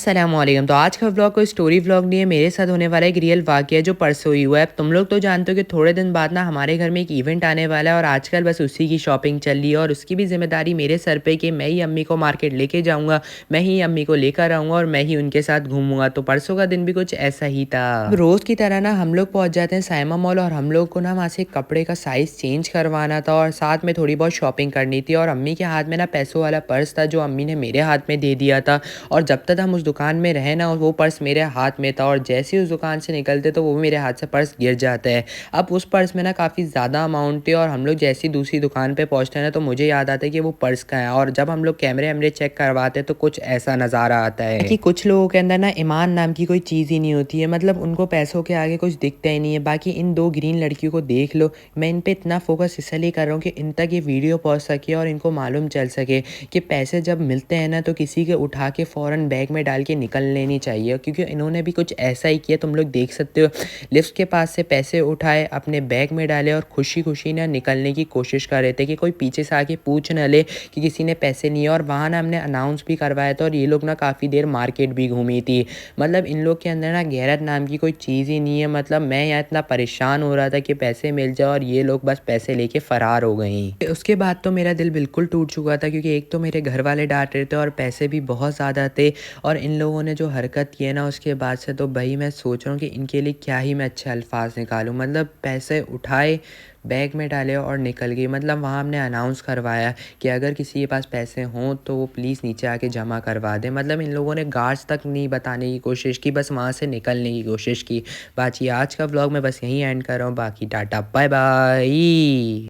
अस्सलामुअलैकुम। तो आज का व्लॉग कोई स्टोरी व्लॉग नहीं है, मेरे साथ होने वाला एक रियल वाक़या जो परसों ही हुआ है। तुम लोग तो जानते हो कि थोड़े दिन बाद ना हमारे घर में एक इवेंट आने वाला है और आजकल बस उसी की शॉपिंग चल रही है और उसकी भी ज़िम्मेदारी मेरे सर पे कि मैं ही अम्मी को मार्केट लेके जाऊँगा, मैं ही अम्मी को लेकर आऊँगा और मैं ही उनके साथ घूमूँगा। तो परसों का दिन भी कुछ ऐसा ही था। अब रोज़ की तरह ना हम लोग पहुँच जाते हैं साइमा मॉल और हम लोग को ना वहाँ से कपड़े का साइज़ चेंज करवाना था और साथ में थोड़ी बहुत शॉपिंग करनी थी और अम्मी के हाथ में ना पैसों वाला पर्स था जो अम्मी ने मेरे हाथ में दे दिया था। और जब तक हम उस दुकान में रहे ना वो पर्स मेरे हाथ में था और जैसे ही उस दुकान से निकलते तो वो मेरे हाथ से पर्स गिर जाता है। अब उस पर्स में ना काफ़ी ज़्यादा अमाउंट थी और हम लोग जैसे ही दूसरी दुकान पे पहुँचते हैं ना तो मुझे याद आता है कि वो पर्स कहाँ है और जब हम लोग कैमरे वैमरे चेक करवाते हैं तो कुछ ऐसा नज़ारा आता है कि कुछ लोगों के अंदर ना ईमान नाम की कोई चीज़ ही नहीं होती है, मतलब उनको पैसों के आगे कुछ दिखता ही नहीं है। बाकी इन दो ग्रीन लड़कियों को देख लो, मैं इन पे इतना फोकस इसलिए कर रहा हूँ कि इन तक ये वीडियो पहुँच सके और इनको मालूम चल सके कि पैसे जब मिलते हैं ना तो किसी के उठा के फ़ौरन बैग में डाल के निकल लेनी चाहिए, क्योंकि इन्होंने भी कुछ ऐसा ही किया। तुम लोग देख सकते हो, लिफ्ट के पास से पैसे उठाए, अपने बैग में डाले और खुशी खुशी ना निकलने की कोशिश कर रहे थे कि कोई पीछे से आके पूछ न ले कि किसी ने पैसे नहीं है। और वहाँ ना हमने अनाउंस भी करवाया था और ये लोग ना काफ़ी देर मार्केट भी घूमी थी। मतलब इन लोग के अंदर ना गैरत नाम की कोई चीज़ ही नहीं है। मतलब मैं यहाँ इतना परेशान हो रहा था कि पैसे मिल जाए और ये लोग बस पैसे लेके फ़रार हो गई। उसके बाद तो मेरा दिल बिल्कुल टूट चुका था, क्योंकि एक तो मेरे घर वाले डांट रहे थे और पैसे भी बहुत ज़्यादा थे और इन लोगों ने जो हरकत की है ना उसके बाद से तो भाई मैं सोच रहा हूँ कि इनके लिए क्या ही मैं अच्छे अल्फाज निकालूँ। मतलब पैसे उठाए, बैग में डाले और निकल गई। मतलब वहाँ हमने अनाउंस करवाया कि अगर किसी के पास पैसे हों तो वो प्लीज़ नीचे आके जमा करवा दे। मतलब इन लोगों ने गार्ड्स तक नहीं बताने की कोशिश की, बस वहाँ से निकलने की कोशिश की। बाकी आज का व्लॉग मैं बस यहीं एंड कर रहा हूँ। बाकी टाटा बाय बाय।